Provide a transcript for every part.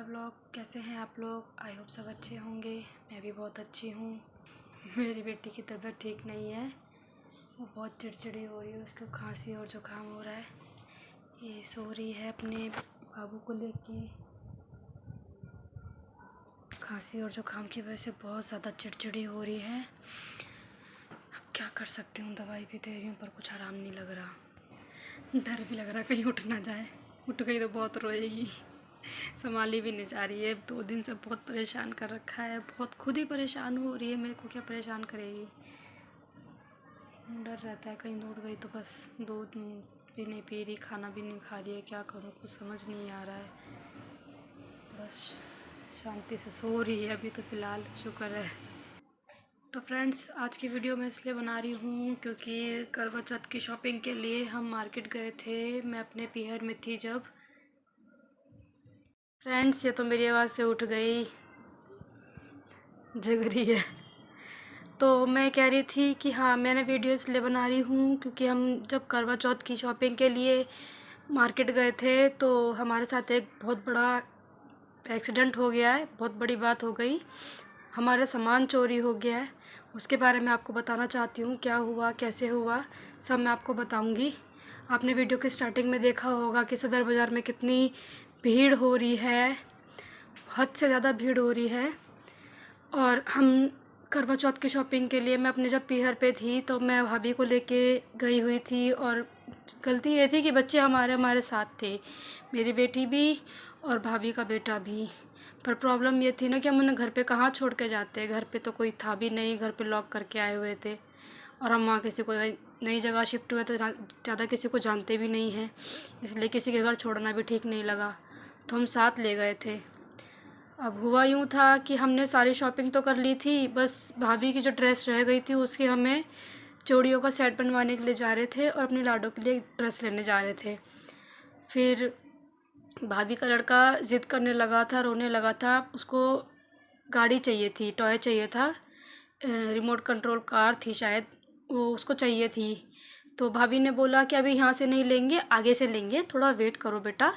सब लोग कैसे हैं आप लोग। आई होप सब अच्छे होंगे। मैं भी बहुत अच्छी हूँ। मेरी बेटी की तबीयत ठीक नहीं है, वो बहुत चिड़चिड़ी हो रही है, उसको खांसी और जुकाम हो रहा है। ये सो रही है अपने बाबू को लेके। खांसी और जुकाम की वजह से बहुत ज़्यादा चिड़चिड़ी हो रही है। अब क्या कर सकती हूँ, दवाई भी दे रही हूँ पर कुछ आराम नहीं लग रहा। डर भी लग रहा कहीं उठ ना जाए, उठ गई तो बहुत रोएगी। संभाली भी नहीं जा रही है, 2 दिन से बहुत परेशान कर रखा है, बहुत खुद ही परेशान हो रही है, मेरे को क्या परेशान करेगी। डर रहता है कहीं उठ गई तो बस दूध भी नहीं पी रही, खाना भी नहीं खा रही है, क्या करूँ कुछ समझ नहीं आ रहा है। बस शांति से सो रही है अभी तो फ़िलहाल, शुक्र है। तो फ्रेंड्स, आज की वीडियो मैं इसलिए बना रही हूँ क्योंकि करवा चौथ की शॉपिंग के लिए हम मार्केट गए थे। मैं अपने पीहर में थी जब। फ्रेंड्स, ये तो मेरी आवाज़ से उठ गई, जग रही है। तो मैं कह रही थी कि हाँ, मैंने वीडियो इसलिए बना रही हूँ क्योंकि हम जब करवा चौथ की शॉपिंग के लिए मार्केट गए थे तो हमारे साथ एक बहुत बड़ा एक्सीडेंट हो गया है। बहुत बड़ी बात हो गई, हमारा सामान चोरी हो गया है। उसके बारे में आपको बताना चाहती हूँ, क्या हुआ कैसे हुआ सब मैं आपको बताऊँगी। आपने वीडियो की स्टार्टिंग में देखा होगा कि सदर बाज़ार में कितनी भीड़ हो रही है, हद से ज़्यादा भीड़ हो रही है। और हम करवा चौथ की शॉपिंग के लिए, मैं अपने जब पीहर पे थी तो मैं भाभी को लेके गई हुई थी। और गलती ये थी कि बच्चे हमारे साथ थे, मेरी बेटी भी और भाभी का बेटा भी। पर प्रॉब्लम ये थी ना कि हम उन्हें घर पे कहाँ छोड़ के जाते, घर पे तो कोई था भी नहीं, घर पे लॉक करके आए हुए थे। और हम वहाँ किसी को नई जगह शिफ्ट हुए तो ज़्यादा किसी को जानते भी नहीं हैं, इसलिए किसी के घर छोड़ना भी ठीक नहीं लगा, तो हम साथ ले गए थे। अब हुआ यूँ था कि हमने सारी शॉपिंग तो कर ली थी, बस भाभी की जो ड्रेस रह गई थी उसकी हमें चूड़ियों का सेट बनवाने के लिए जा रहे थे और अपनी लाडो के लिए ड्रेस लेने जा रहे थे। फिर भाभी का लड़का ज़िद करने लगा था, रोने लगा था, उसको गाड़ी चाहिए थी, टॉय चाहिए था, रिमोट कंट्रोल कार थी शायद, वो उसको चाहिए थी। तो भाभी ने बोला कि अभी यहाँ से नहीं लेंगे, आगे से लेंगे, थोड़ा वेट करो बेटा।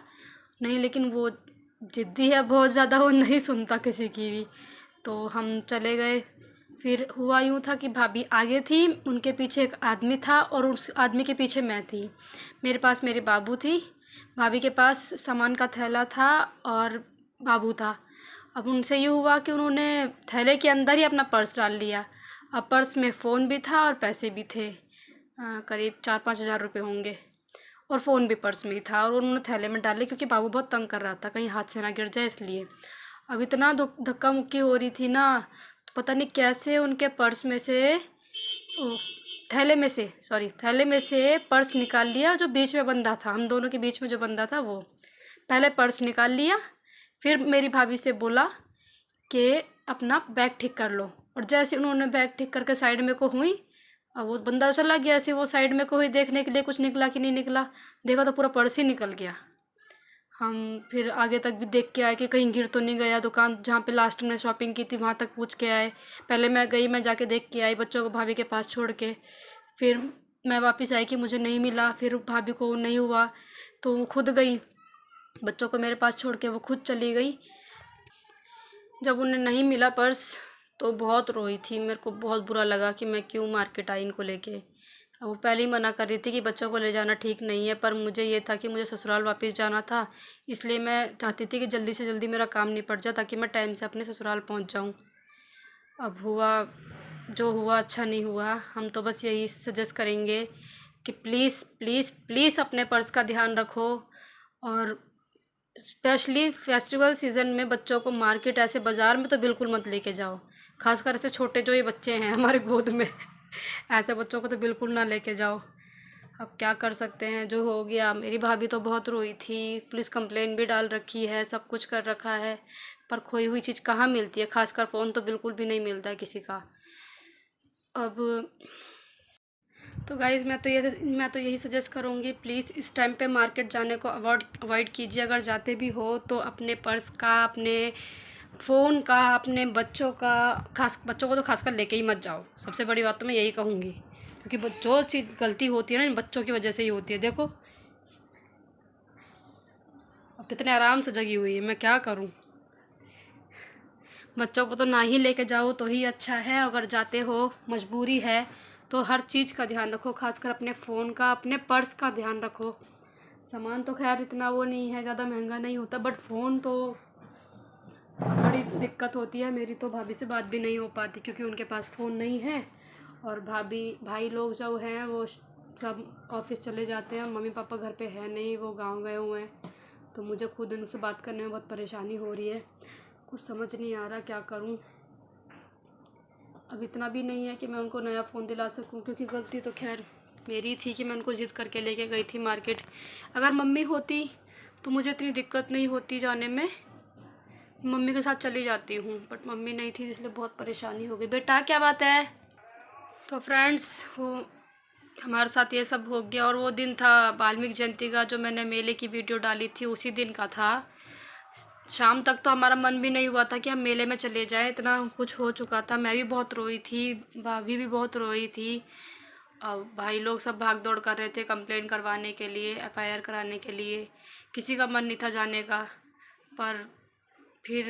नहीं, लेकिन वो ज़िद्दी है बहुत ज़्यादा, वो नहीं सुनता किसी की भी। तो हम चले गए। फिर हुआ यूँ था कि भाभी आगे थी, उनके पीछे एक आदमी था और उस आदमी के पीछे मैं थी। मेरे पास मेरे बाबू थी, भाभी के पास सामान का थैला था और बाबू था। अब उनसे ये हुआ कि उन्होंने थैले के अंदर ही अपना पर्स डाल लिया। अब पर्स में फ़ोन भी था और पैसे भी थे, करीब 4-5 हज़ार रुपये होंगे, और फ़ोन भी पर्स में ही था, और उन्होंने थैले में डाले क्योंकि बाबू बहुत तंग कर रहा था कहीं हाथ से ना गिर जाए इसलिए। अब इतना धक्का मुक्की हो रही थी ना, तो पता नहीं कैसे उनके पर्स में से थैले में से पर्स निकाल लिया, जो बीच में बंधा था, हम दोनों के बीच में जो बंधा था वो। पहले पर्स निकाल लिया, फिर मेरी भाभी से बोला कि अपना बैग ठीक कर लो, और जैसे उन्होंने बैग ठीक करके साइड में को हुई, अब वो बंदा चला गया, ऐसे वो साइड में को हुई देखने के लिए कुछ निकला कि नहीं निकला। देखा तो पूरा पर्स ही निकल गया। हम फिर आगे तक भी देख के आए कि कहीं गिर तो नहीं गया, दुकान जहाँ पे लास्ट में शॉपिंग की थी वहाँ तक पूछ के आए। पहले मैं गई, मैं जाके देख के आई बच्चों को भाभी के पास छोड़ के। फिर मैं वापस आई कि मुझे नहीं मिला, फिर भाभी को नहीं हुआ तो वो खुद गई, बच्चों को मेरे पास छोड़ के वो खुद चली गई। जब उन्हें नहीं मिला पर्स तो बहुत रोई थी, मेरे को बहुत बुरा लगा कि मैं क्यों मार्केट आई इनको लेके। वो पहले ही मना कर रही थी कि बच्चों को ले जाना ठीक नहीं है, पर मुझे ये था कि मुझे ससुराल वापस जाना था, इसलिए मैं चाहती थी कि जल्दी से जल्दी मेरा काम निपट जाए ताकि मैं टाइम से अपने ससुराल पहुंच जाऊं। अब हुआ जो हुआ, अच्छा नहीं हुआ। हम तो बस यही सजेस्ट करेंगे कि प्लीज़ प्लीज़ प्लीज़ अपने पर्स का ध्यान रखो, और स्पेशली फेस्टिवल सीज़न में बच्चों को मार्केट ऐसे बाज़ार में तो बिल्कुल मत लेके जाओ। खासकर ऐसे छोटे जो ये बच्चे हैं हमारे गोद में ऐसे बच्चों को तो बिल्कुल ना लेके जाओ। अब क्या कर सकते हैं, जो हो गया। मेरी भाभी तो बहुत रोई थी, पुलिस कंप्लेन भी डाल रखी है, सब कुछ कर रखा है, पर खोई हुई चीज़ कहाँ मिलती है, खासकर फ़ोन तो बिल्कुल भी नहीं मिलता है किसी का। अब तो गाइज़, मैं तो यही सजेस्ट करूँगी, प्लीज़ इस टाइम पे मार्केट जाने को अवॉइड कीजिए। अगर जाते भी हो तो अपने पर्स का, अपने फ़ोन का, अपने बच्चों को तो खासकर लेके ही मत जाओ। सबसे बड़ी बात तो मैं यही कहूँगी, क्योंकि जो चीज़ गलती होती है ना इन बच्चों की वजह से ही होती है। देखो अब कितने आराम से जगी हुई है, मैं क्या करूँ। बच्चों को तो ना ही लेके जाओ तो ही अच्छा है। अगर जाते हो मजबूरी है तो हर चीज़ का ध्यान रखो, खासकर अपने फ़ोन का, अपने पर्स का ध्यान रखो। सामान तो खैर इतना वो नहीं है, ज़्यादा महंगा नहीं होता, बट फ़ोन तो बड़ी दिक्कत होती है। मेरी तो भाभी से बात भी नहीं हो पाती क्योंकि उनके पास फ़ोन नहीं है, और भाई लोग जो हैं वो सब ऑफिस चले जाते हैं। मम्मी पापा घर पे है नहीं, वो गांव गए हुए हैं, तो मुझे खुद उनसे बात करने में बहुत परेशानी हो रही है। कुछ समझ नहीं आ रहा क्या करूं। अब इतना भी नहीं है कि मैं उनको नया फ़ोन दिला सकूं, क्योंकि गलती तो खैर मेरी थी कि मैं उनको ज़िद करके लेके गई थी मार्केट। अगर मम्मी होती तो मुझे इतनी दिक्कत नहीं होती जाने में, मम्मी के साथ चली जाती हूँ, बट मम्मी नहीं थी इसलिए बहुत परेशानी हो गई। बेटा क्या बात है? तो फ्रेंड्स, वो हमारे साथ ये सब हो गया। और वो दिन था वाल्मीकि जयंती का, जो मैंने मेले की वीडियो डाली थी, उसी दिन का था। शाम तक तो हमारा मन भी नहीं हुआ था कि हम मेले में चले जाएं, इतना कुछ हो चुका था। मैं भी बहुत रोई थी, भाभी भी बहुत रोई थी, और भाई लोग सब भाग दौड़ कर रहे थे कंप्लेन करवाने के लिए, एफआईआर कराने के लिए। किसी का मन नहीं था जाने का। पर फिर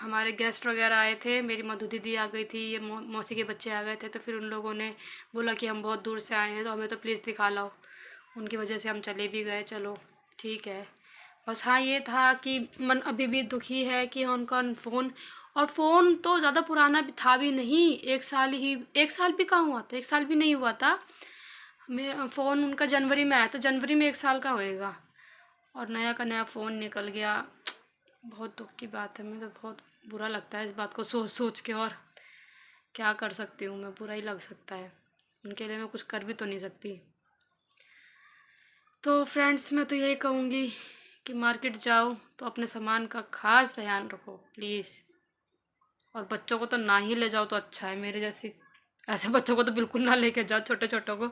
हमारे गेस्ट वगैरह आए थे, मेरी मधु दीदी आ गई थी, ये मौसी के बच्चे आ गए थे, तो फिर उन लोगों ने बोला कि हम बहुत दूर से आए हैं तो हमें तो प्लीज़ दिखा लाओ। उनकी वजह से हम चले भी गए। चलो ठीक है। बस हाँ, ये था कि मन अभी भी दुखी है कि उनका फ़ोन, और फ़ोन तो ज़्यादा पुराना भी था भी नहीं, 1 साल भी कहाँ हुआ था, 1 साल भी नहीं हुआ था। मैं फ़ोन उनका जनवरी में आया था, जनवरी में 1 साल का होएगा, और नया का नया फ़ोन निकल गया। बहुत दुख की बात है। मुझे तो बहुत बुरा लगता है इस बात को सोच सोच के, और क्या कर सकती हूँ मैं, बुरा ही लग सकता है। उनके लिए मैं कुछ कर भी तो नहीं सकती। तो फ्रेंड्स, मैं तो यही कहूँगी कि मार्केट जाओ तो अपने सामान का खास ध्यान रखो प्लीज़, और बच्चों को तो ना ही ले जाओ तो अच्छा है। मेरे जैसी ऐसे बच्चों को तो बिल्कुल ना लेके जाओ, छोटे छोटों को।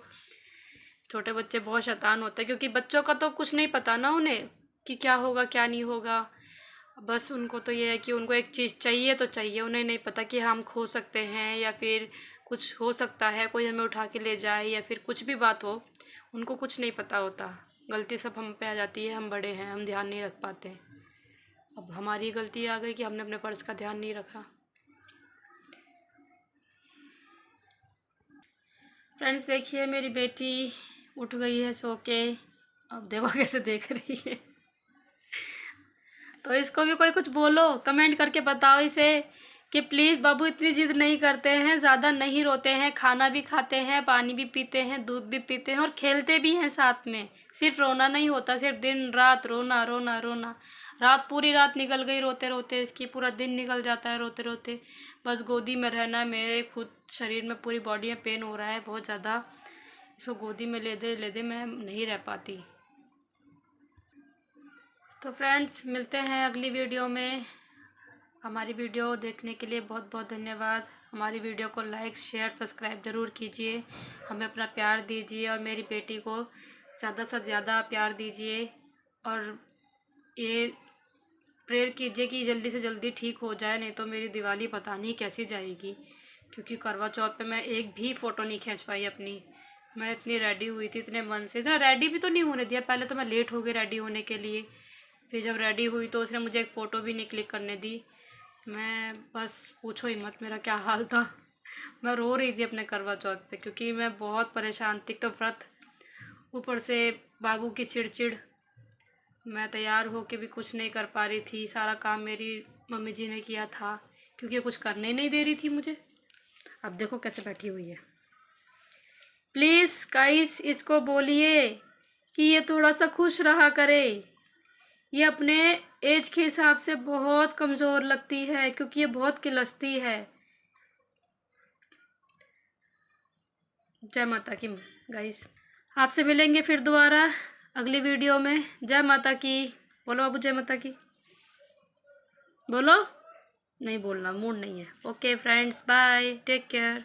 छोटे बच्चे बहुत शैतान होते हैं, क्योंकि बच्चों का तो कुछ नहीं पता ना उन्हें कि क्या होगा क्या नहीं होगा। बस उनको तो ये है कि उनको एक चीज़ चाहिए तो चाहिए, उन्हें नहीं पता कि हम खो सकते हैं या फिर कुछ हो सकता है, कोई हमें उठा के ले जाए या फिर कुछ भी बात हो। उनको कुछ नहीं पता होता। गलती सब हम पे आ जाती है, हम बड़े हैं, हम ध्यान नहीं रख पाते। अब हमारी गलती आ गई कि हमने अपने पर्स का ध्यान नहीं रखा। फ्रेंड्स, देखिए मेरी बेटी उठ गई है सो के, अब देखो कैसे देख रही है। तो इसको भी कोई कुछ बोलो, कमेंट करके बताओ इसे कि प्लीज़ बाबू इतनी ज़िद नहीं करते हैं, ज़्यादा नहीं रोते हैं, खाना भी खाते हैं, पानी भी पीते हैं, दूध भी पीते हैं और खेलते भी हैं साथ में। सिर्फ रोना नहीं होता, सिर्फ दिन रात रोना रोना रोना। रात पूरी रात निकल गई रोते रोते, इसकी पूरा दिन निकल जाता है रोते रोते। बस गोदी में रहना है। मेरे खुद शरीर में, पूरी बॉडी में पेन हो रहा है बहुत ज़्यादा। इसको गोदी में ले दे मैं नहीं रह पाती। तो फ्रेंड्स, मिलते हैं अगली वीडियो में। हमारी वीडियो देखने के लिए बहुत बहुत धन्यवाद। हमारी वीडियो को लाइक शेयर सब्सक्राइब ज़रूर कीजिए, हमें अपना प्यार दीजिए और मेरी बेटी को ज़्यादा से ज़्यादा प्यार दीजिए, और ये प्रेयर कीजिए कि जल्दी से जल्दी ठीक हो जाए, नहीं तो मेरी दिवाली पता नहीं कैसी जाएगी। क्योंकि करवा चौथ पे मैं एक भी फ़ोटो नहीं खींच पाई अपनी। मैं इतनी रेडी हुई थी, इतने मन से, इतना रेडी भी तो नहीं होने दिया। पहले तो मैं लेट हो गई रेडी होने के लिए, फिर जब रेडी हुई तो उसने मुझे एक फ़ोटो भी नहीं क्लिक करने दी। मैं बस पूछो ही मत मेरा क्या हाल था। मैं रो रही थी अपने करवा चौथ पे, क्योंकि मैं बहुत परेशान थी। तो व्रत, ऊपर से बाबू की चिड़चिड़, मैं तैयार हो के भी कुछ नहीं कर पा रही थी। सारा काम मेरी मम्मी जी ने किया था, क्योंकि कुछ करने ही नहीं दे रही थी मुझे। अब देखो कैसे बैठी हुई है। प्लीज़ गाइस, इसको बोलिए कि ये थोड़ा सा खुश रहा करे। ये अपने एज के हिसाब से बहुत कमज़ोर लगती है, क्योंकि ये बहुत किलसती है। जय माता की गाइस। आपसे मिलेंगे फिर दोबारा अगली वीडियो में। जय माता की। बोलो बाबू, जय माता की बोलो। नहीं बोलना, मूड नहीं है। Okay friends, bye, take care.